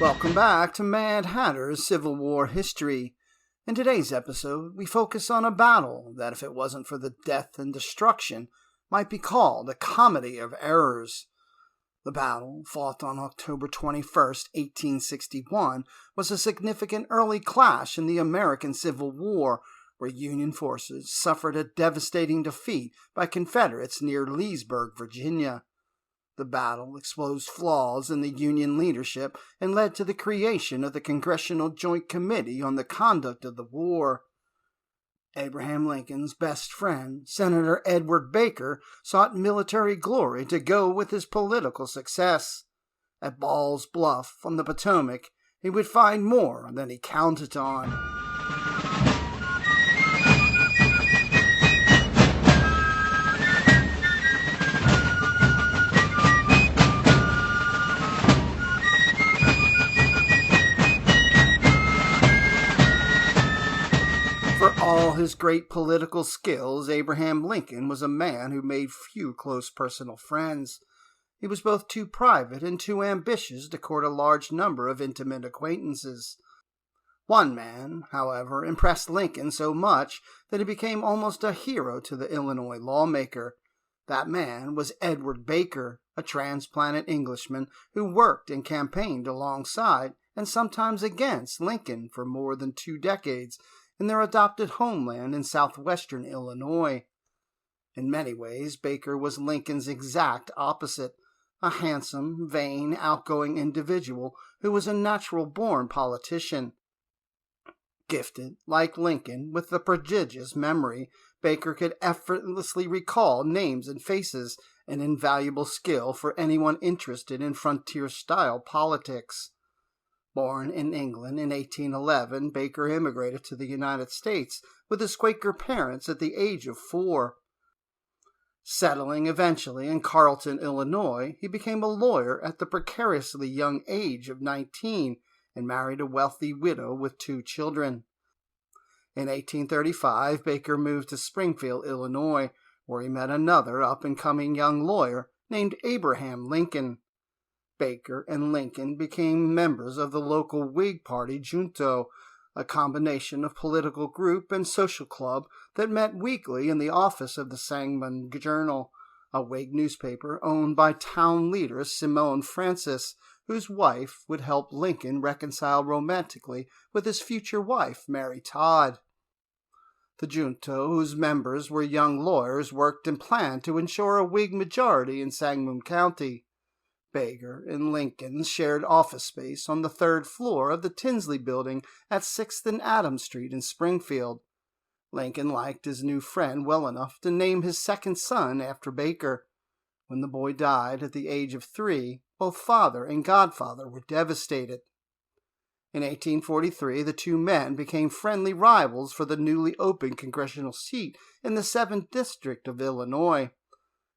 Welcome back to Mad Hatter's Civil War History. In today's episode, we focus on a battle that, if it wasn't for the death and destruction, might be called a comedy of errors. The battle, fought on October 21st, 1861, was a significant early clash in the American Civil War, where Union forces suffered a devastating defeat by Confederates near Leesburg, Virginia. The battle exposed flaws in the Union leadership and led to the creation of the Congressional Joint Committee on the Conduct of the War. Abraham Lincoln's best friend, Senator Edward Baker, sought military glory to go with his political success. At Bluff on the Potomac, he would find more than he counted on. For all his great political skills, Abraham Lincoln was a man who made few close personal friends. He was both too private and too ambitious to court a large number of intimate acquaintances. One man, however, impressed Lincoln so much that he became almost a hero to the Illinois lawmaker. That man was Edward Baker, a transplanted Englishman who worked and campaigned alongside and sometimes against Lincoln for more than 2 decades in their adopted homeland in southwestern Illinois. In many ways, Baker was Lincoln's exact opposite, a handsome, vain, outgoing individual who was a natural-born politician. Gifted, like Lincoln, with a prodigious memory, Baker could effortlessly recall names and faces, an invaluable skill for anyone interested in frontier-style politics. Born in England in 1811, Baker immigrated to the United States with his Quaker parents at the age of 4. Settling eventually in Carlton, Illinois, he became a lawyer at the precariously young age of 19 and married a wealthy widow with 2 children. In 1835, Baker moved to Springfield, Illinois, where he met another up-and-coming young lawyer named Abraham Lincoln. Baker and Lincoln became members of the local Whig Party junto, a combination of political group and social club that met weekly in the office of the Sangamon Journal, a Whig newspaper owned by town leader Simone Francis, whose wife would help Lincoln reconcile romantically with his future wife, Mary Todd. The junto, whose members were young lawyers, worked and planned to ensure a Whig majority in Sangamon County. Baker and Lincoln shared office space on the 3rd floor of the Tinsley Building at 6th and Adams Street in Springfield. Lincoln liked his new friend well enough to name his second son after Baker. When the boy died at the age of 3, both father and godfather were devastated. In 1843, the 2 men became friendly rivals for the newly opened congressional seat in the 7th District of Illinois.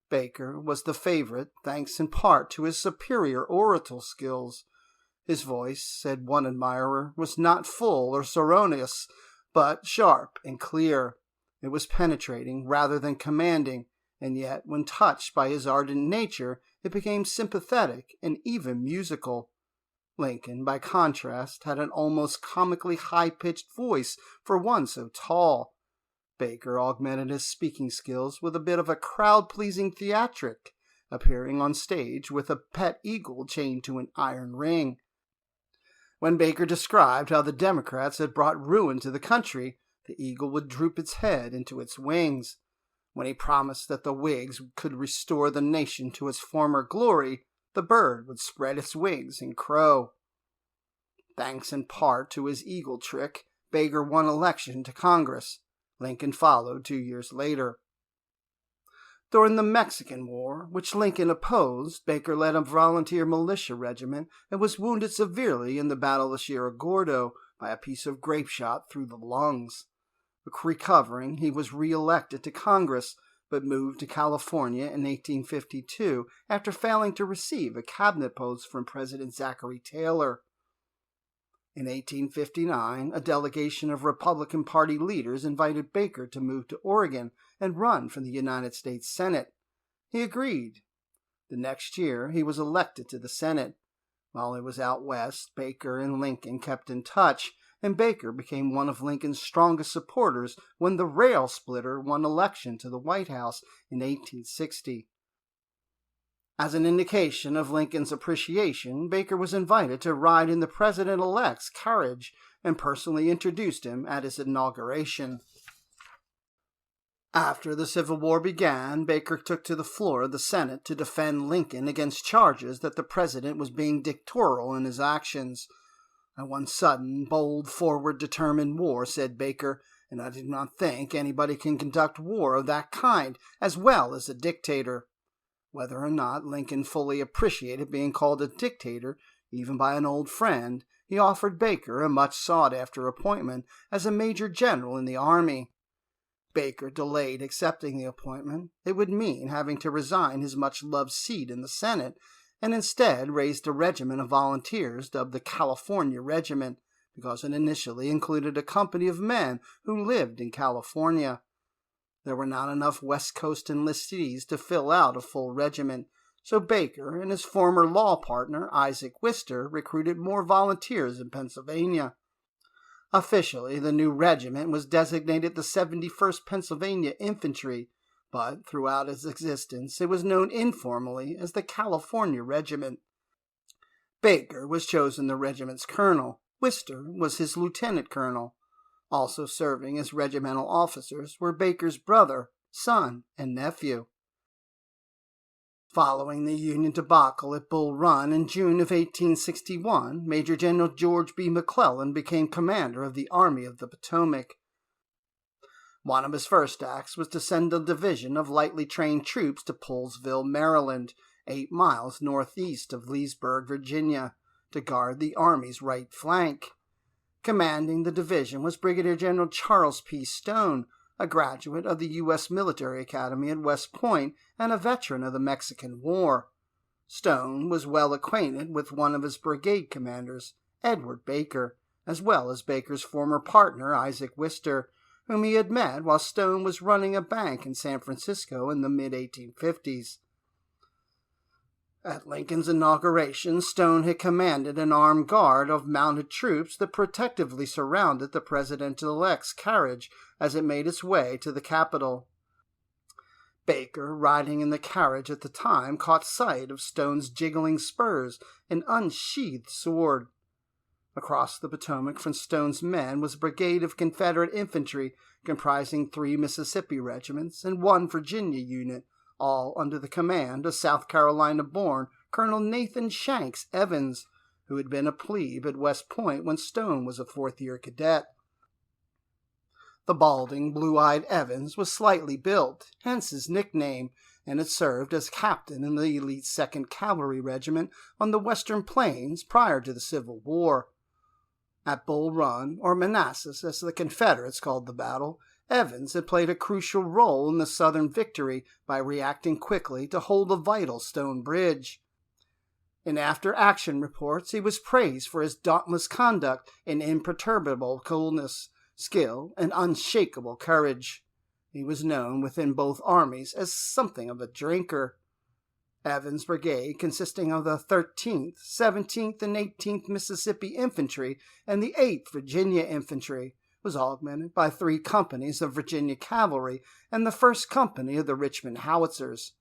Baker was the favorite, thanks in part to his superior oratorial skills. His voice, said one admirer, was not full or sonorous, but sharp and clear. It was penetrating rather than commanding, and yet, when touched by his ardent nature, it became sympathetic and even musical. Lincoln, by contrast, had an almost comically high-pitched voice for one so tall. Baker augmented his speaking skills with a bit of a crowd-pleasing theatric, appearing on stage with a pet eagle chained to an iron ring. When Baker described how the Democrats had brought ruin to the country, the eagle would droop its head into its wings. When he promised that the Whigs could restore the nation to its former glory, the bird would spread its wings and crow. Thanks in part to his eagle trick, Baker won election to Congress. Lincoln followed 2 years later. During the Mexican War, which Lincoln opposed, Baker led a volunteer militia regiment and was wounded severely in the Battle of Cerro Gordo by a piece of grape shot through the lungs. Recovering, he was re-elected to Congress, but moved to California in 1852 after failing to receive a cabinet post from President Zachary Taylor. In 1859, a delegation of Republican Party leaders invited Baker to move to Oregon and run for the United States Senate. He agreed. The next year, he was elected to the Senate. While he was out west, Baker and Lincoln kept in touch, and Baker became one of Lincoln's strongest supporters when the rail splitter won election to the White House in 1860. As an indication of Lincoln's appreciation, Baker was invited to ride in the president-elect's carriage and personally introduced him at his inauguration. After the Civil War began, Baker took to the floor of the Senate to defend Lincoln against charges that the president was being dictatorial in his actions. "I won sudden, bold, forward, determined war," said Baker, "and I do not think anybody can conduct war of that kind as well as a dictator." Whether or not Lincoln fully appreciated being called a dictator, even by an old friend, he offered Baker a much sought-after appointment as a major general in the army. Baker delayed accepting the appointment. It would mean having to resign his much-loved seat in the Senate, and instead raised a regiment of volunteers dubbed the California Regiment, because it initially included a company of men who lived in California. There were not enough West Coast enlistees to fill out a full regiment, so Baker and his former law partner, Isaac Wister, recruited more volunteers in Pennsylvania. Officially, the new regiment was designated the 71st Pennsylvania Infantry, but throughout its existence it was known informally as the California Regiment. Baker was chosen the regiment's colonel. Wister was his lieutenant colonel. Also serving as regimental officers were Baker's brother, son, and nephew. Following the Union debacle at Bull Run in June of 1861, Major General George B. McClellan became commander of the Army of the Potomac. One of his first acts was to send a division of lightly trained troops to Poolesville, Maryland, 8 miles northeast of Leesburg, Virginia, to guard the Army's right flank. Commanding the division was Brigadier General Charles P. Stone, a graduate of the U.S. Military Academy at West Point and a veteran of the Mexican War. Stone was well acquainted with one of his brigade commanders, Edward Baker, as well as Baker's former partner, Isaac Wister, whom he had met while Stone was running a bank in San Francisco in the mid-1850s. At Lincoln's inauguration, Stone had commanded an armed guard of mounted troops that protectively surrounded the president-elect's carriage as it made its way to the Capitol. Baker, riding in the carriage at the time, caught sight of Stone's jiggling spurs and unsheathed sword. Across the Potomac from Stone's men was a brigade of Confederate infantry comprising 3 Mississippi regiments and 1 Virginia unit, all under the command of South Carolina-born Colonel Nathan Shanks Evans, who had been a plebe at West Point when Stone was a 4th-year cadet. The balding, blue-eyed Evans was slightly built, hence his nickname, and had served as captain in the elite 2nd Cavalry Regiment on the Western Plains prior to the Civil War. At Bull Run, or Manassas as the Confederates called the battle, Evans had played a crucial role in the Southern victory by reacting quickly to hold a vital stone bridge. In after-action reports, he was praised for his dauntless conduct and imperturbable coolness, skill, and unshakable courage. He was known within both armies as something of a drinker. Evans' brigade, consisting of the 13th, 17th, and 18th Mississippi Infantry and the 8th Virginia Infantry, was augmented by 3 companies of Virginia Cavalry and the 1st Company of the Richmond Howitzers.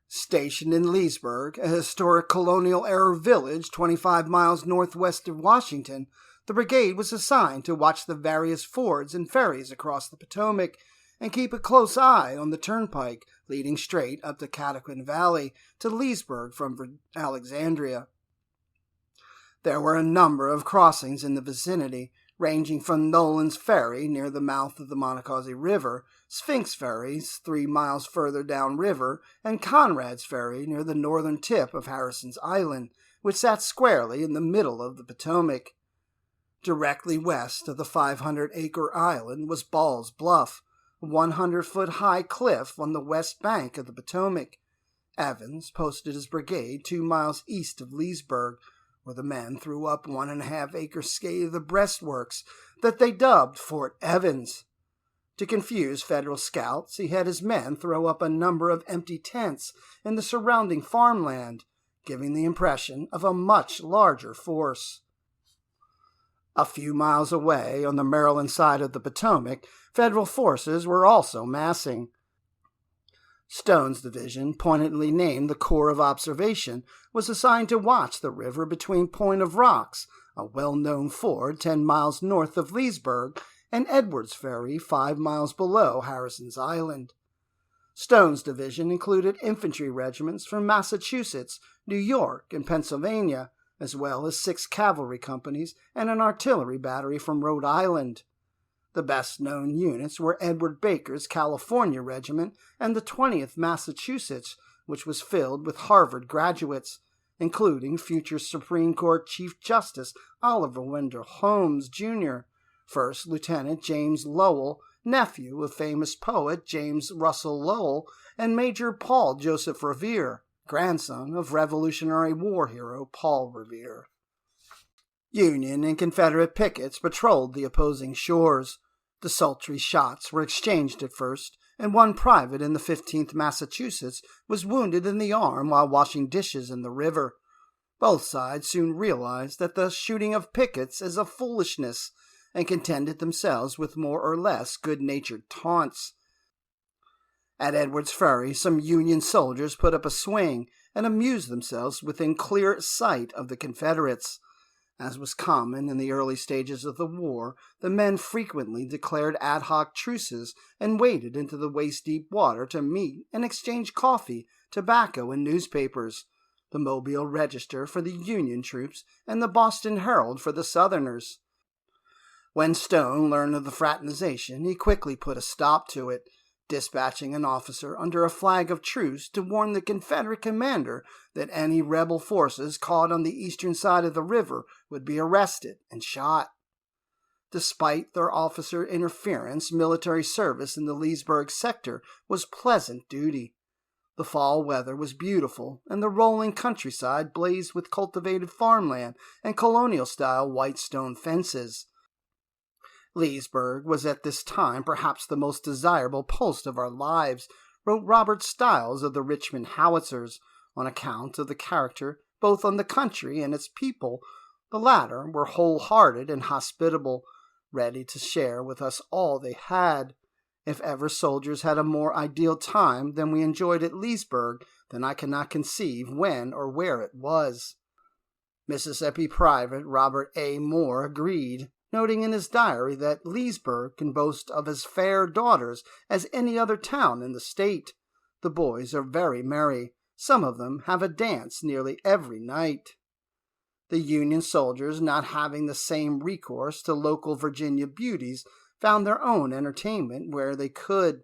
Stationed in Leesburg, a historic colonial-era village 25 miles northwest of Washington, the brigade was assigned to watch the various fords and ferries across the Potomac and keep a close eye on the turnpike leading straight up the Cataquin Valley to Leesburg from Alexandria. There were a number of crossings in the vicinity, ranging from Nolan's Ferry near the mouth of the Monocacy River, Sphinx Ferries 3 miles further downriver, and Conrad's Ferry near the northern tip of Harrison's Island, which sat squarely in the middle of the Potomac. Directly west of the 500-acre island was Ball's Bluff, a 100-foot-high cliff on the west bank of the Potomac. Evans posted his brigade 2 miles east of Leesburg, where the men threw up 1.5-acre scathe of breastworks that they dubbed Fort Evans. To confuse Federal scouts, he had his men throw up a number of empty tents in the surrounding farmland, giving the impression of a much larger force. A few miles away, on the Maryland side of the Potomac, Federal forces were also massing. Stone's division, pointedly named the Corps of Observation, was assigned to watch the river between Point of Rocks, a well-known ford 10 miles north of Leesburg, and Edwards Ferry 5 miles below Harrison's Island. Stone's division included infantry regiments from Massachusetts, New York, and Pennsylvania, as well as 6 cavalry companies and an artillery battery from Rhode Island. The best-known units were Edward Baker's California Regiment and the 20th Massachusetts, which was filled with Harvard graduates, including future Supreme Court Chief Justice Oliver Wendell Holmes, Jr., First Lieutenant James Lowell, nephew of famous poet James Russell Lowell, and Major Paul Joseph Revere, grandson of Revolutionary War hero Paul Revere. Union and Confederate pickets patrolled the opposing shores. Desultory shots were exchanged at first, and one private in the 15th Massachusetts was wounded in the arm while washing dishes in the river. Both sides soon realized that the shooting of pickets is a foolishness, and contented themselves with more or less good-natured taunts. At Edwards Ferry, some Union soldiers put up a swing and amused themselves within clear sight of the Confederates. As was common in the early stages of the war, the men frequently declared ad hoc truces and waded into the waist-deep water to meet and exchange coffee, tobacco, and newspapers, the Mobile Register for the Union troops and the Boston Herald for the Southerners. When Stone learned of the fraternization, he quickly put a stop to it, dispatching an officer under a flag of truce to warn the Confederate commander that any rebel forces caught on the eastern side of the river would be arrested and shot. Despite their officer interference, military service in the Leesburg sector was pleasant duty. The fall weather was beautiful, and the rolling countryside blazed with cultivated farmland and colonial-style white stone fences. Leesburg was at this time perhaps the most desirable post of our lives, wrote Robert Stiles of the Richmond Howitzers, on account of the character both on the country and its people. The latter were whole-hearted and hospitable, ready to share with us all they had. If ever soldiers had a more ideal time than we enjoyed at Leesburg, then I cannot conceive when or where it was. Mississippi Private Robert A. Moore agreed, noting in his diary that Leesburg can boast of as fair daughters as any other town in the state. The boys are very merry. Some of them have a dance nearly every night. The Union soldiers, not having the same recourse to local Virginia beauties, found their own entertainment where they could.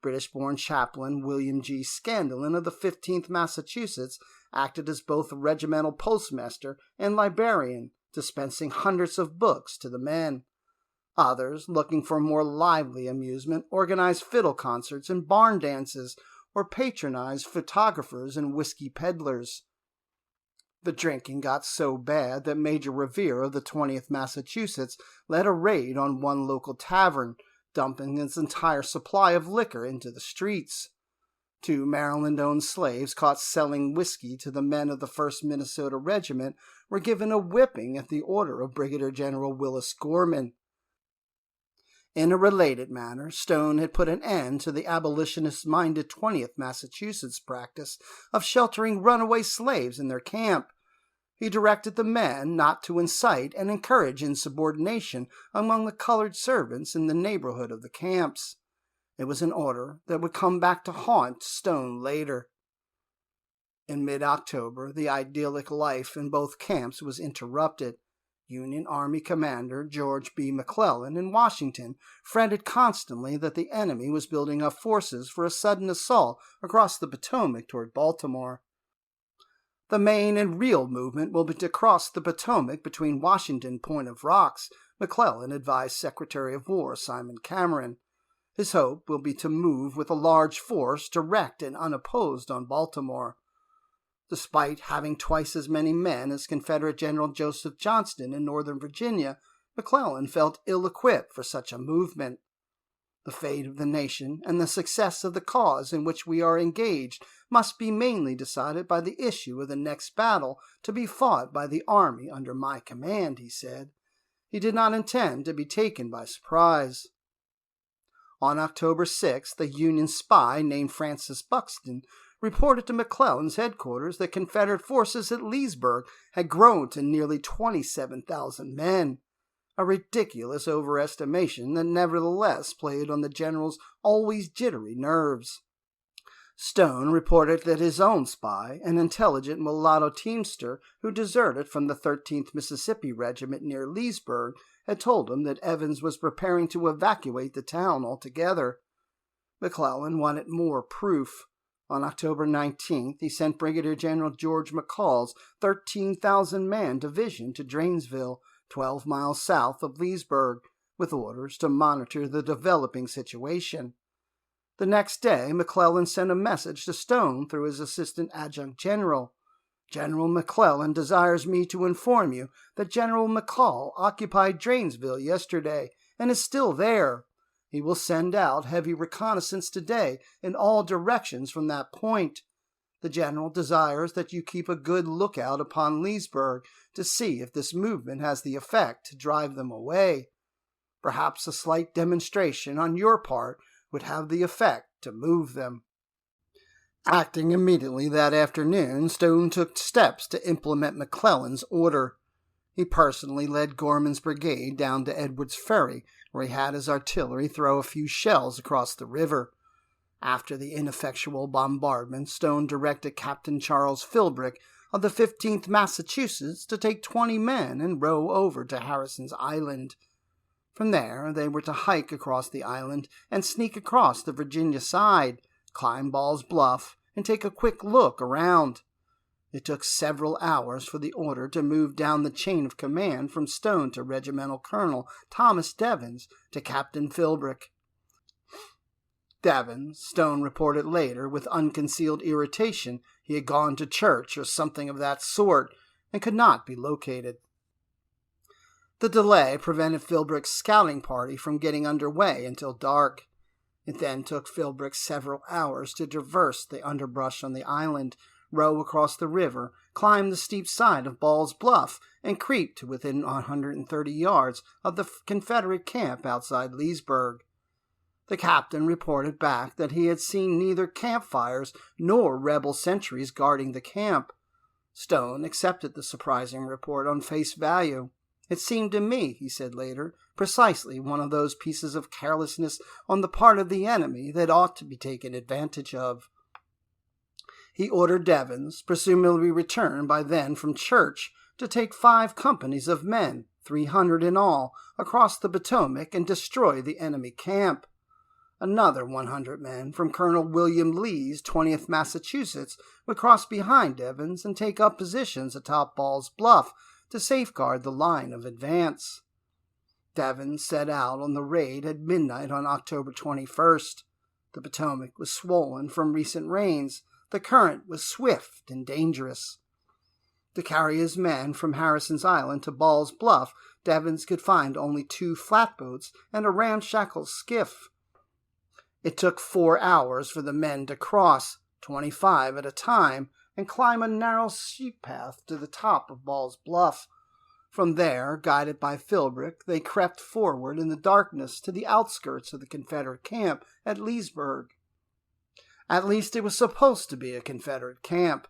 British-born chaplain William G. Scanlon of the 15th Massachusetts acted as both regimental postmaster and librarian, dispensing hundreds of books to the men. Others, looking for more lively amusement, organized fiddle concerts and barn dances, or patronized photographers and whiskey peddlers. The drinking got so bad that Major Revere of the 20th Massachusetts led a raid on one local tavern, dumping its entire supply of liquor into the streets. 2 Maryland-owned slaves caught selling whiskey to the men of the 1st Minnesota Regiment were given a whipping at the order of Brigadier General Willis Gorman. In a related manner, Stone had put an end to the abolitionist-minded 20th Massachusetts practice of sheltering runaway slaves in their camp. He directed the men not to incite and encourage insubordination among the colored servants in the neighborhood of the camps. It was an order that would come back to haunt Stone later. In mid-October, the idyllic life in both camps was interrupted. Union Army Commander George B. McClellan in Washington fretted constantly that the enemy was building up forces for a sudden assault across the Potomac toward Baltimore. The main and real movement will be to cross the Potomac between Washington and Point of Rocks, McClellan advised Secretary of War Simon Cameron. His hope will be to move with a large force direct and unopposed on Baltimore. Despite having twice as many men as Confederate General Joseph Johnston in Northern Virginia, McClellan felt ill-equipped for such a movement. The fate of the nation and the success of the cause in which we are engaged must be mainly decided by the issue of the next battle to be fought by the army under my command, he said. He did not intend to be taken by surprise. On October 6th, a Union spy named Francis Buxton reported to McClellan's headquarters that Confederate forces at Leesburg had grown to nearly 27,000 men, a ridiculous overestimation that nevertheless played on the general's always jittery nerves. Stone reported that his own spy, an intelligent mulatto teamster who deserted from the 13th Mississippi Regiment near Leesburg, had told him that Evans was preparing to evacuate the town altogether. McClellan wanted more proof. On October 19th, he sent Brigadier General George McCall's 13,000-man division to Drainesville, 12 miles south of Leesburg, with orders to monitor the developing situation. The next day, McClellan sent a message to Stone through his assistant adjutant general. General McClellan desires me to inform you that General McCall occupied Drainesville yesterday and is still there. He will send out heavy reconnaissance today in all directions from that point. The general desires that you keep a good lookout upon Leesburg to see if this movement has the effect to drive them away. Perhaps a slight demonstration on your part would have the effect to move them. Acting immediately that afternoon, Stone took steps to implement McClellan's order. He personally led Gorman's brigade down to Edwards Ferry, where he had his artillery throw a few shells across the river. After the ineffectual bombardment, Stone directed Captain Charles Philbrick of the 15th Massachusetts to take 20 men and row over to Harrison's Island. From there, they were to hike across the island and sneak across the Virginia side, climb Ball's Bluff, and take a quick look around. It took several hours for the order to move down the chain of command from Stone to Regimental Colonel Thomas Devens to Captain Philbrick. Devens, Stone reported later with unconcealed irritation, he had gone to church or something of that sort, and could not be located. The delay prevented Philbrick's scouting party from getting underway until dark. It then took Philbrick several hours to traverse the underbrush on the island, row across the river, climb the steep side of Ball's Bluff, and creep to within 130 yards of the Confederate camp outside Leesburg. The captain reported back that he had seen neither campfires nor rebel sentries guarding the camp. Stone accepted the surprising report on face value. It seemed to me, he said later, precisely one of those pieces of carelessness on the part of the enemy that ought to be taken advantage of. He ordered Devens, presumably returned by then from church, to take 5 companies of men, 300 in all, across the Potomac and destroy the enemy camp. Another 100 men from Colonel William Lee's 20th Massachusetts would cross behind Devens and take up positions atop Ball's Bluff to safeguard the line of advance. Devens set out on the raid at midnight on October 21st. The Potomac was swollen from recent rains. The current was swift and dangerous. To carry his men from Harrison's Island to Ball's Bluff, Devens could find only 2 flatboats and a ramshackle skiff. It took 4 hours for the men to cross, 25 at a time, and climb a narrow sheep path to the top of Ball's Bluff. From there, guided by Philbrick, they crept forward in the darkness to the outskirts of the Confederate camp at Leesburg. At least it was supposed to be a Confederate camp.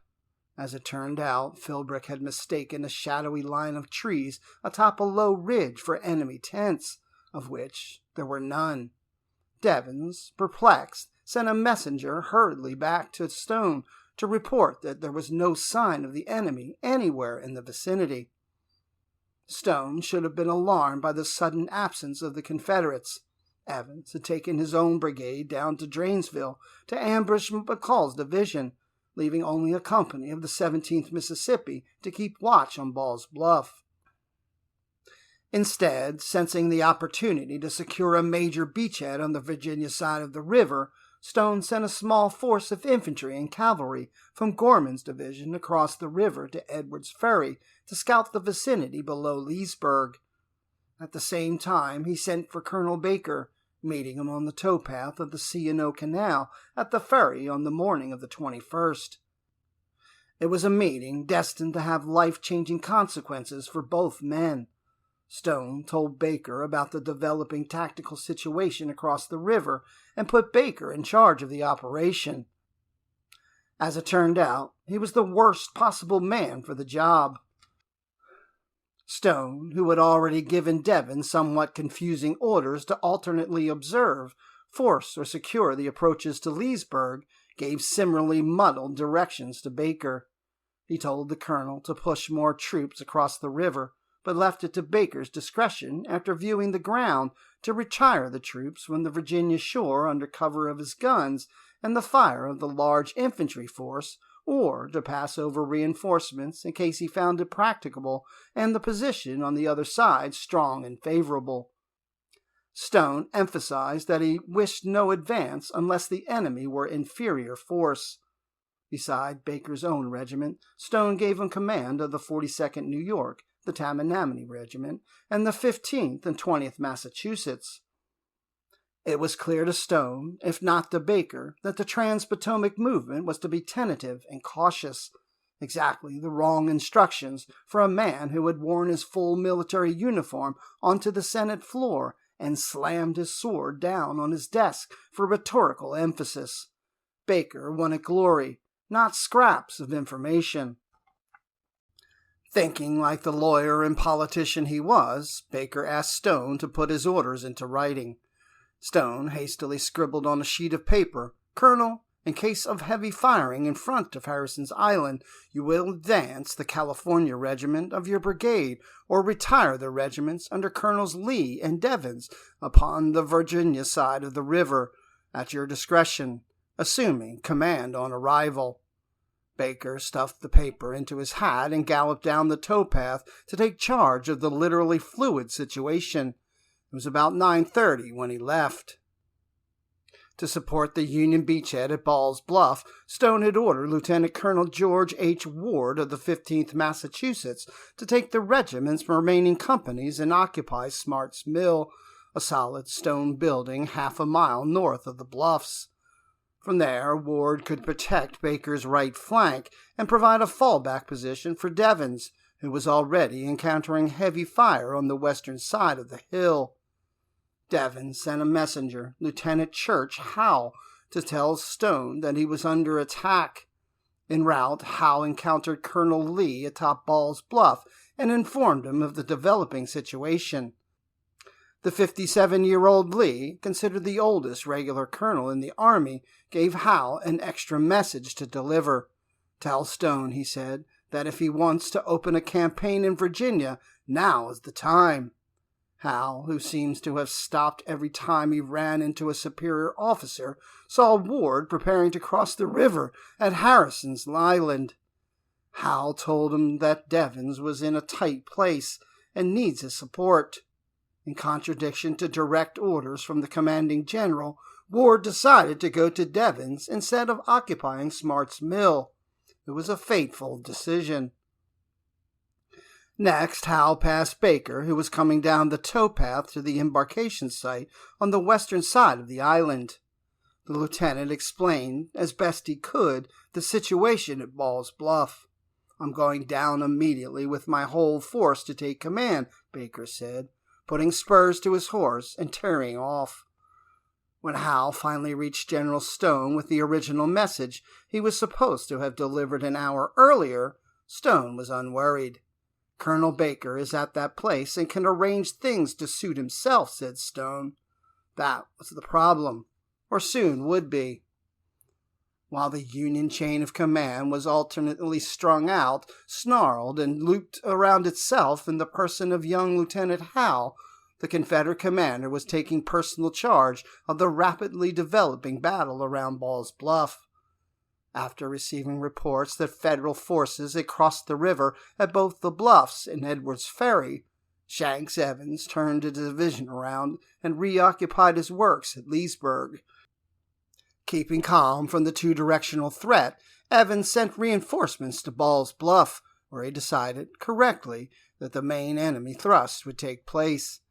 As it turned out, Philbrick had mistaken a shadowy line of trees atop a low ridge for enemy tents, of which there were none. Devens, perplexed, sent a messenger hurriedly back to Stone to report that there was no sign of the enemy anywhere in the vicinity. Stone should have been alarmed by the sudden absence of the Confederates. Evans had taken his own brigade down to Drainesville to ambush McCall's division, leaving only a company of the 17th Mississippi to keep watch on Ball's Bluff. Instead, sensing the opportunity to secure a major beachhead on the Virginia side of the river, Stone sent a small force of infantry and cavalry from Gorman's division across the river to Edwards Ferry to scout the vicinity below Leesburg. At the same time, he sent for Colonel Baker, meeting him on the towpath of the C&O Canal at the ferry on the morning of the 21st. It was a meeting destined to have life-changing consequences for both men. Stone told Baker about the developing tactical situation across the river and put Baker in charge of the operation. As it turned out, he was the worst possible man for the job. Stone, who had already given Devon somewhat confusing orders to alternately observe, force, or secure the approaches to Leesburg, gave similarly muddled directions to Baker. He told the colonel to push more troops across the river, but left it to Baker's discretion, after viewing the ground, to retire the troops from the Virginia shore under cover of his guns and the fire of the large infantry force, or to pass over reinforcements in case he found it practicable and the position on the other side strong and favorable. Stone emphasized that he wished no advance unless the enemy were inferior force. Beside Baker's own regiment, Stone gave him command of the 42nd New York, the Tammany Regiment, and the 15th and 20th Massachusetts. It was clear to Stone, if not to Baker, that the Trans-Potomac movement was to be tentative and cautious, exactly the wrong instructions for a man who had worn his full military uniform onto the Senate floor and slammed his sword down on his desk for rhetorical emphasis. Baker wanted glory, not scraps of information. Thinking like the lawyer and politician he was, Baker asked Stone to put his orders into writing. Stone hastily scribbled on a sheet of paper, "Colonel, in case of heavy firing in front of Harrison's Island, you will advance the California regiment of your brigade, or retire the regiments under Colonels Lee and Devens upon the Virginia side of the river, at your discretion, assuming command on arrival." Baker stuffed the paper into his hat and galloped down the towpath to take charge of the literally fluid situation. It was about 9:30 when he left. To support the Union beachhead at Ball's Bluff, Stone had ordered Lieutenant Colonel George H. Ward of the 15th Massachusetts to take the regiment's remaining companies and occupy Smart's Mill, a solid stone building half a mile north of the Bluffs. From there, Ward could protect Baker's right flank and provide a fallback position for Devens, who was already encountering heavy fire on the western side of the hill. Devens sent a messenger, Lieutenant Church Howe, to tell Stone that he was under attack. En route, Howe encountered Colonel Lee atop Ball's Bluff and informed him of the developing situation. The 57-year-old Lee, considered the oldest regular colonel in the Army, gave Howe an extra message to deliver. "Tell Stone," he said, "that if he wants to open a campaign in Virginia, now is the time." Howe, who seems to have stopped every time he ran into a superior officer, saw Ward preparing to cross the river at Harrison's Island. Howe told him that Devens was in a tight place and needs his support. In contradiction to direct orders from the commanding general, Ward decided to go to Devens instead of occupying Smart's Mill. It was a fateful decision. Next, Howe passed Baker, who was coming down the towpath to the embarkation site on the western side of the island. The lieutenant explained, as best he could, the situation at Ball's Bluff. "I'm going down immediately with my whole force to take command," Baker said, putting spurs to his horse and tearing off. When Howe finally reached General Stone with the original message he was supposed to have delivered an hour earlier, Stone was unworried. "Colonel Baker is at that place and can arrange things to suit himself," said Stone. That was the problem, or soon would be. While the Union chain of command was alternately strung out, snarled, and looped around itself in the person of young Lieutenant Howe, the Confederate commander was taking personal charge of the rapidly developing battle around Ball's Bluff. After receiving reports that Federal forces had crossed the river at both the Bluffs and Edwards Ferry, Shanks Evans turned his division around and reoccupied his works at Leesburg. Keeping calm from the two-directional threat, Evans sent reinforcements to Ball's Bluff, where he decided, correctly, that the main enemy thrust would take place.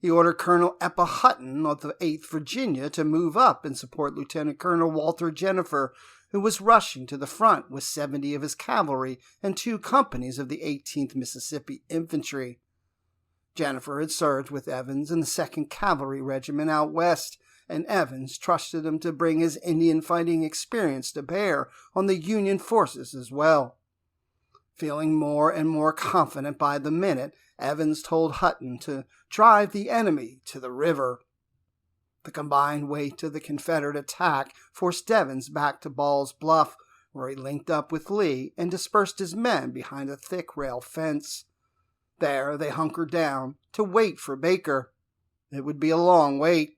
He ordered Colonel Eppa Hutton of the 8th Virginia to move up and support Lieutenant Colonel Walter Jennifer, who was rushing to the front with 70 of his cavalry and 2 companies of the 18th Mississippi Infantry. Jennifer had served with Evans in the 2nd Cavalry Regiment out west, and Evans trusted him to bring his Indian fighting experience to bear on the Union forces as well. Feeling more and more confident by the minute, Evans told Hutton to drive the enemy to the river. The combined weight of the Confederate attack forced Evans back to Ball's Bluff, where he linked up with Lee and dispersed his men behind a thick rail fence. There they hunkered down to wait for Baker. It would be a long wait.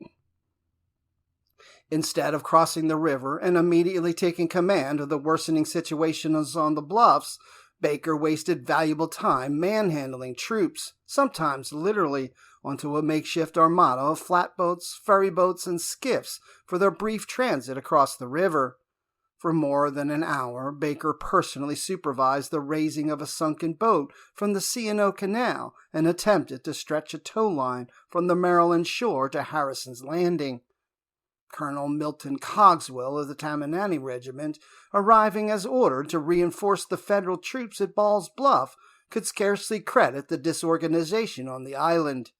Instead of crossing the river and immediately taking command of the worsening situations on the bluffs, Baker wasted valuable time manhandling troops, sometimes literally, onto a makeshift armada of flatboats, ferryboats, and skiffs for their brief transit across the river. For more than an hour, Baker personally supervised the raising of a sunken boat from the C&O Canal and attempted to stretch a tow line from the Maryland shore to Harrison's Landing. Colonel Milton Cogswell of the Tammany Regiment, arriving as ordered to reinforce the Federal troops at Ball's Bluff, could scarcely credit the disorganization on the island.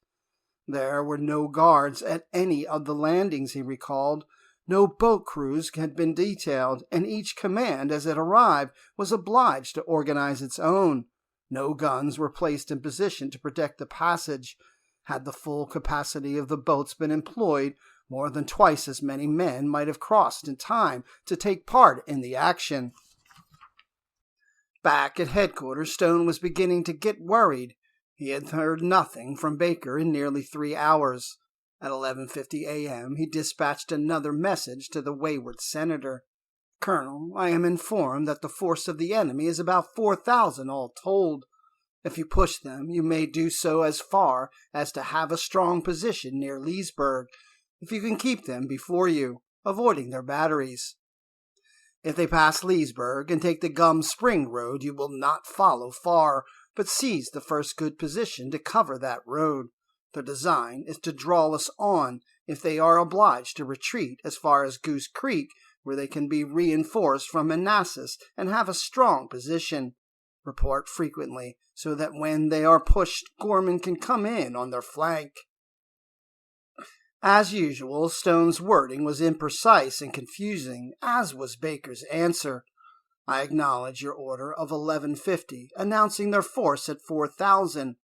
There were no guards at any of the landings, he recalled. No boat crews had been detailed, and each command, as it arrived, was obliged to organize its own. No guns were placed in position to protect the passage. Had the full capacity of the boats been employed, more than twice as many men might have crossed in time to take part in the action. Back at headquarters, Stone was beginning to get worried. He had heard nothing from Baker in nearly 3 hours. At 11:50 a.m., he dispatched another message to the wayward senator. "Colonel, I am informed that the force of the enemy is about 4,000 all told. If you push them, you may do so as far as to have a strong position near Leesburg, if you can keep them before you, avoiding their batteries. If they pass Leesburg and take the Gum Spring road, you will not follow far, but seize the first good position to cover that road. The design is to draw us on if they are obliged to retreat as far as Goose Creek, where they can be reinforced from Manassas and have a strong position. Report frequently, so that when they are pushed, Gorman can come in on their flank." As usual, Stone's wording was imprecise and confusing, as was Baker's answer. "I acknowledge your order of 11:50, announcing their force at 4,000.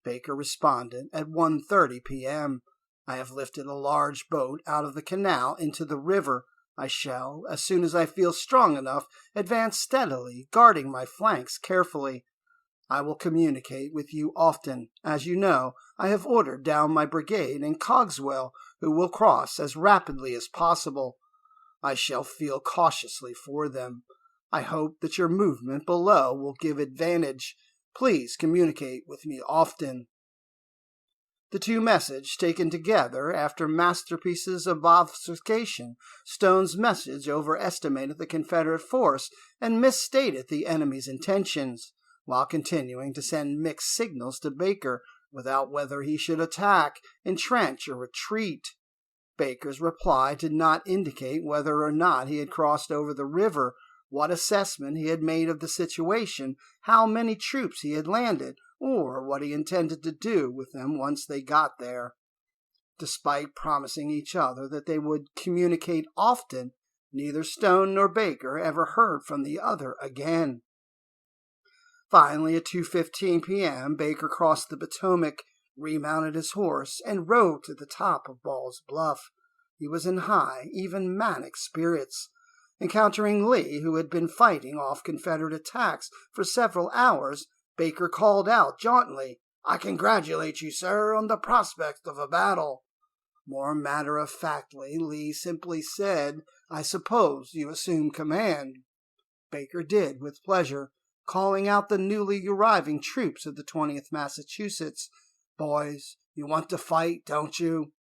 Baker responded at 1:30 p.m. "I have lifted a large boat out of the canal into the river. I shall, as soon as I feel strong enough, advance steadily, guarding my flanks carefully. I will communicate with you often. As you know, I have ordered down my brigade and Cogswell, who will cross as rapidly as possible. I shall feel cautiously for them. I hope that your movement below will give advantage. Please communicate with me often." The two messages, taken together after masterpieces of obfuscation, Stone's message overestimated the Confederate force and misstated the enemy's intentions, while continuing to send mixed signals to Baker without whether he should attack, entrench, or retreat. Baker's reply did not indicate whether or not he had crossed over the river, what assessment he had made of the situation, how many troops he had landed, or what he intended to do with them once they got there. Despite promising each other that they would communicate often, neither Stone nor Baker ever heard from the other again. Finally, at 2:15 p.m., Baker crossed the Potomac, remounted his horse, and rode to the top of Ball's Bluff. He was in high, even manic spirits. Encountering Lee, who had been fighting off Confederate attacks for several hours, Baker called out jauntily, "I congratulate you, sir, on the prospect of a battle." More matter-of-factly, Lee simply said, "I suppose you assume command." Baker did with pleasure, calling out the newly arriving troops of the 20th Massachusetts. "Boys, you want to fight, don't you?"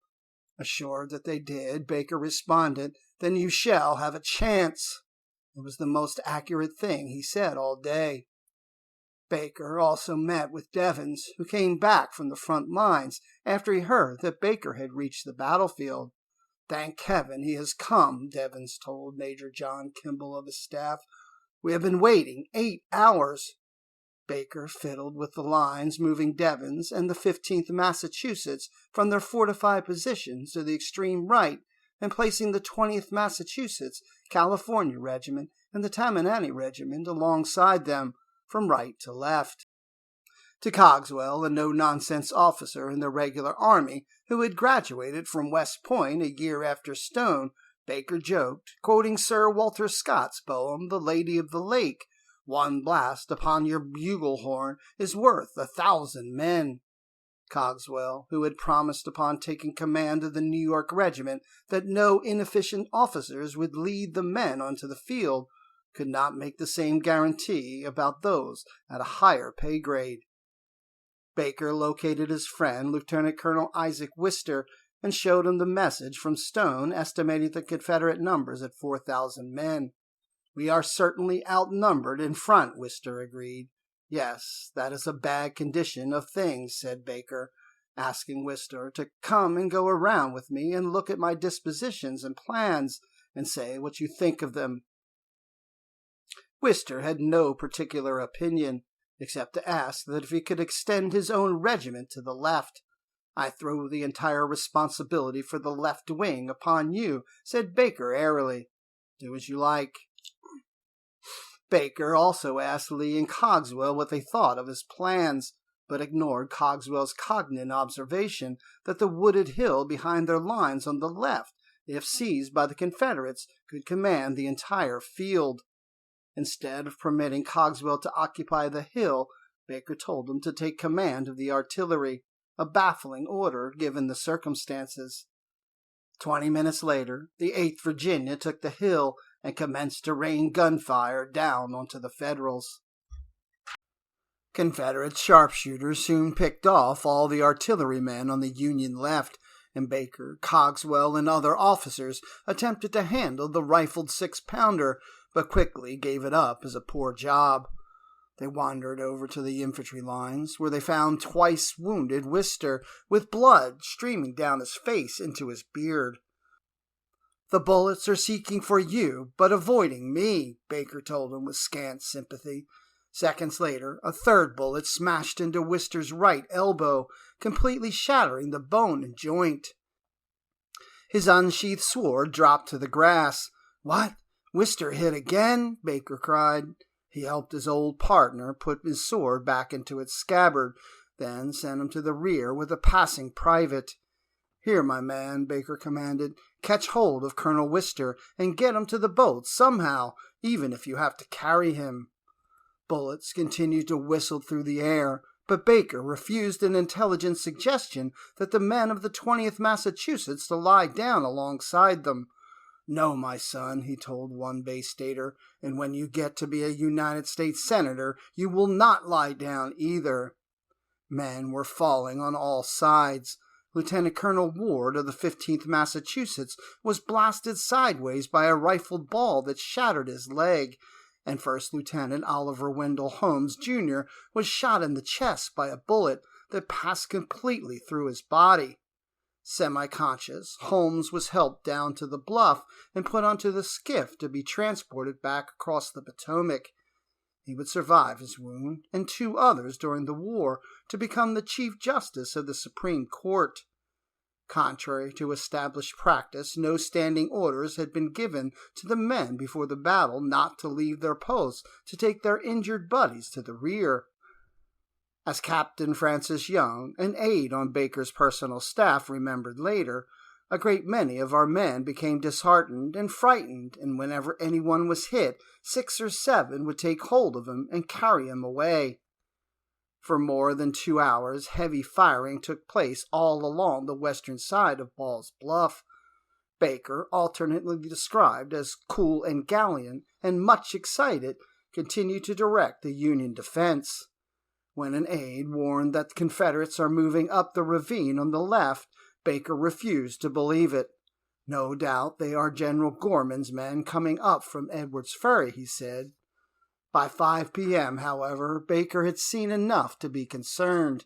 Assured that they did, Baker responded, "Then you shall have a chance." It was the most accurate thing he said all day. Baker also met with Devens, who came back from the front lines after he heard that Baker had reached the battlefield. "Thank heaven he has come," Devens told Major John Kimball of his staff. "We have been waiting 8 hours. Baker fiddled with the lines, moving Devens and the 15th Massachusetts from their fortified positions to the extreme right and placing the 20th Massachusetts California Regiment and the Tammany Regiment alongside them from right to left. To Cogswell, a no-nonsense officer in the regular army who had graduated from West Point a year after Stone, Baker joked, quoting Sir Walter Scott's poem, The Lady of the Lake, "One blast upon your bugle horn is worth 1,000 men." Cogswell, who had promised upon taking command of the New York regiment that no inefficient officers would lead the men onto the field, could not make the same guarantee about those at a higher pay grade. Baker located his friend, Lieutenant Colonel Isaac Wister, and showed him the message from Stone estimating the Confederate numbers at 4,000 men. "We are certainly outnumbered in front," Wister agreed. "Yes, that is a bad condition of things," said Baker, asking Wister to come and go around with me and look at my dispositions and plans and say what you think of them. Wister had no particular opinion, except to ask that if he could extend his own regiment to the left. "I throw the entire responsibility for the left wing upon you," said Baker airily. "Do as you like." Baker also asked Lee and Cogswell what they thought of his plans, but ignored Cogswell's cognate observation that the wooded hill behind their lines on the left, if seized by the Confederates, could command the entire field. Instead of permitting Cogswell to occupy the hill, Baker told him to take command of the artillery, a baffling order given the circumstances. 20 minutes later, the 8th Virginia took the hill and commenced to rain gunfire down onto the Federals. Confederate sharpshooters soon picked off all the artillerymen on the Union left, and Baker, Cogswell, and other officers attempted to handle the rifled 6-pounder, but quickly gave it up as a poor job. They wandered over to the infantry lines, where they found twice wounded Wister, with blood streaming down his face into his beard. "The bullets are seeking for you, but avoiding me," Baker told him with scant sympathy. Seconds later, a third bullet smashed into Wister's right elbow, completely shattering the bone and joint. His unsheathed sword dropped to the grass. "What? Wister hit again?" Baker cried. He helped his old partner put his sword back into its scabbard, then sent him to the rear with a passing private. "Here, my man," Baker commanded, "catch hold of Colonel Wister and get him to the boat somehow, even if you have to carry him." Bullets continued to whistle through the air, but Baker refused an intelligent suggestion that the men of the 20th Massachusetts to lie down alongside them. "No, my son," he told one Bay Stater, "and when you get to be a United States Senator, you will not lie down either." Men were falling on all sides. Lieutenant Colonel Ward of the 15th Massachusetts was blasted sideways by a rifled ball that shattered his leg, and First Lieutenant Oliver Wendell Holmes, Jr. was shot in the chest by a bullet that passed completely through his body. Semi-conscious, Holmes was helped down to the Bluff and put onto the skiff to be transported back across the Potomac. He would survive his wound and 2 others during the war to become the Chief Justice of the Supreme Court. Contrary to established practice, no standing orders had been given to the men before the battle not to leave their posts to take their injured buddies to the rear. As Captain Francis Young, an aide on Baker's personal staff, remembered later, a great many of our men became disheartened and frightened, and whenever anyone was hit, 6 or 7 would take hold of him and carry him away. For more than 2 hours, heavy firing took place all along the western side of Ball's Bluff. Baker, alternately described as cool and gallant and much excited, continued to direct the Union defense. When an aide warned that the Confederates are moving up the ravine on the left, Baker refused to believe it. "No doubt they are General Gorman's men coming up from Edwards Ferry," he said. By 5 p.m., however, Baker had seen enough to be concerned.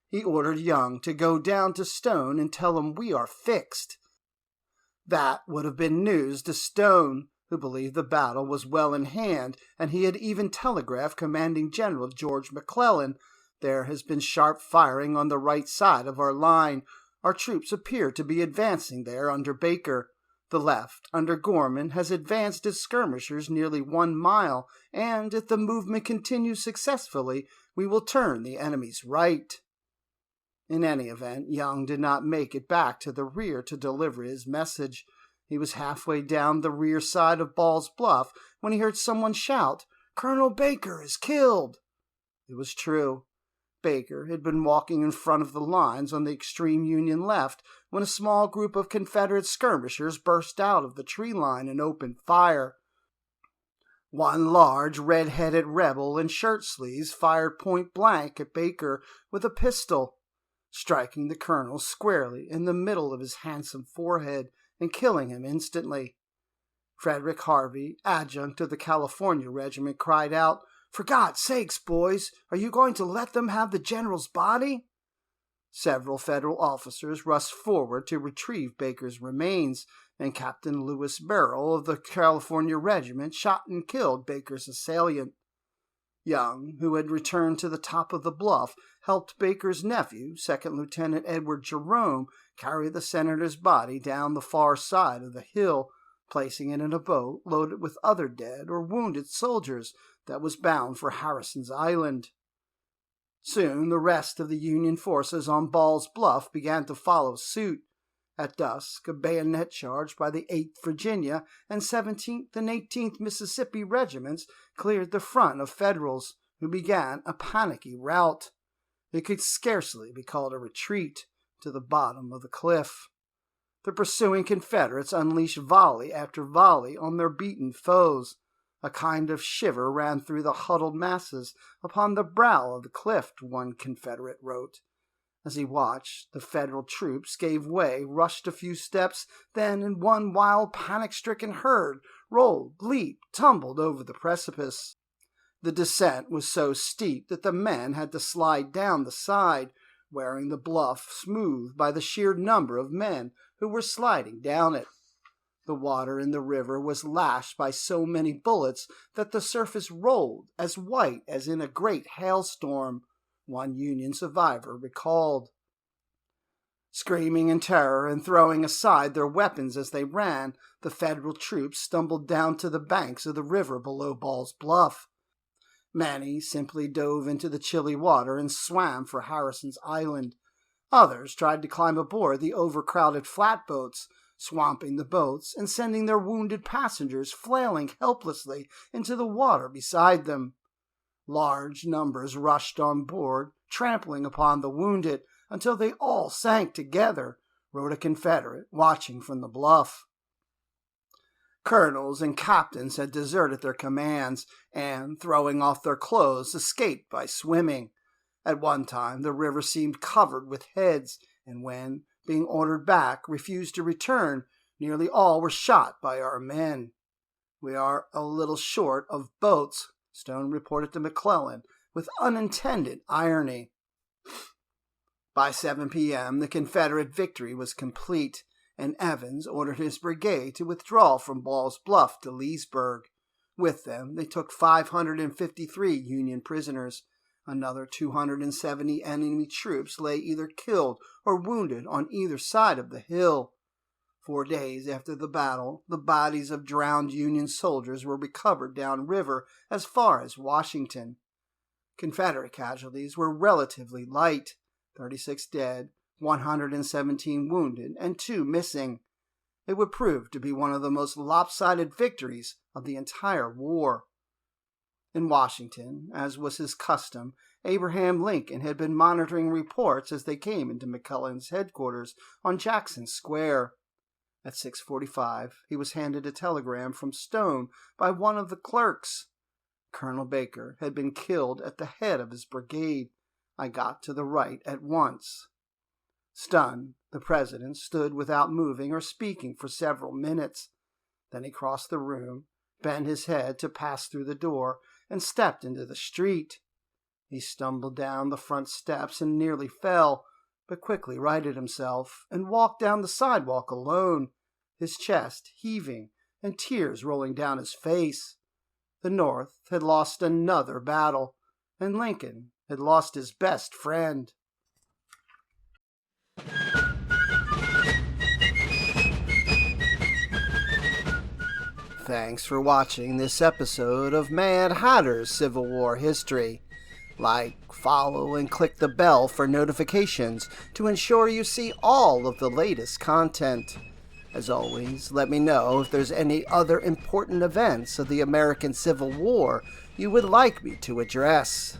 He ordered Young to go down to Stone and tell him we are fixed. That would have been news to Stone, who believed the battle was well in hand, and he had even telegraphed Commanding General George McClellan, "There has been sharp firing on the right side of our line. Our troops appear to be advancing there under Baker. The left, under Gorman, has advanced its skirmishers nearly 1 mile, and if the movement continues successfully, we will turn the enemy's right." In any event, Young did not make it back to the rear to deliver his message. He was halfway down the rear side of Ball's Bluff when he heard someone shout, "Colonel Baker is killed!" It was true. Baker had been walking in front of the lines on the extreme Union left when a small group of Confederate skirmishers burst out of the tree line and opened fire. One large, red-headed rebel in shirt sleeves fired point blank at Baker with a pistol, striking the colonel squarely in the middle of his handsome forehead and killing him instantly. Frederick Harvey, adjutant of the California regiment, cried out, "For God's sakes, boys, are you going to let them have the general's body?" Several Federal officers rushed forward to retrieve Baker's remains, and Captain Lewis Barrow of the California regiment shot and killed Baker's assailant. Young, who had returned to the top of the bluff, helped Baker's nephew, Second Lieutenant Edward Jerome, carry the senator's body down the far side of the hill, placing it in a boat loaded with other dead or wounded soldiers that was bound for Harrison's Island. Soon the rest of the Union forces on Ball's Bluff began to follow suit. At dusk, a bayonet charge by the 8th Virginia and 17th and 18th Mississippi regiments cleared the front of Federals, who began a panicky rout. It could scarcely be called a retreat to the bottom of the cliff. The pursuing Confederates unleashed volley after volley on their beaten foes. A kind of shiver ran through the huddled masses upon the brow of the cliff, one Confederate wrote. As he watched, the Federal troops gave way, rushed a few steps, then in one wild, panic-stricken herd, rolled, leaped, tumbled over the precipice. The descent was so steep that the men had to slide down the side, wearing the bluff smooth by the sheer number of men who were sliding down it. The water in the river was lashed by so many bullets that the surface rolled as white as in a great hailstorm, one Union survivor recalled. Screaming in terror and throwing aside their weapons as they ran, the Federal troops stumbled down to the banks of the river below Ball's Bluff. Many simply dove into the chilly water and swam for Harrison's Island. Others tried to climb aboard the overcrowded flatboats, swamping the boats and sending their wounded passengers flailing helplessly into the water beside them. Large numbers rushed on board, trampling upon the wounded until they all sank together, wrote a Confederate watching from the bluff. Colonels and captains had deserted their commands and, throwing off their clothes, escaped by swimming. At one time, the river seemed covered with heads, and when, being ordered back, refused to return, nearly all were shot by our men. "We are a little short of boats," Stone reported to McClellan, with unintended irony. By 7 p.m., the Confederate victory was complete, and Evans ordered his brigade to withdraw from Ball's Bluff to Leesburg. With them, they took 553 Union prisoners. Another 270 enemy troops lay either killed or wounded on either side of the hill. 4 days after the battle, the bodies of drowned Union soldiers were recovered downriver as far as Washington. Confederate casualties were relatively light, 36 dead, 117 wounded, and 2 missing. It would prove to be one of the most lopsided victories of the entire war. In Washington, as was his custom, Abraham Lincoln had been monitoring reports as they came into McClellan's headquarters on Jackson Square. At 6:45, he was handed a telegram from Stone by one of the clerks. "Colonel Baker had been killed at the head of his brigade. I got to the right at once." Stunned, the president stood without moving or speaking for several minutes. Then he crossed the room, bent his head to pass through the door, and stepped into the street. He stumbled down the front steps and nearly fell, but quickly righted himself and walked down the sidewalk alone, his chest heaving and tears rolling down his face. The North had lost another battle, and Lincoln had lost his best friend. Thanks for watching this episode of Mad Hatter's Civil War History. Like, follow, and click the bell for notifications to ensure you see all of the latest content. As always, let me know if there's any other important events of the American Civil War you would like me to address.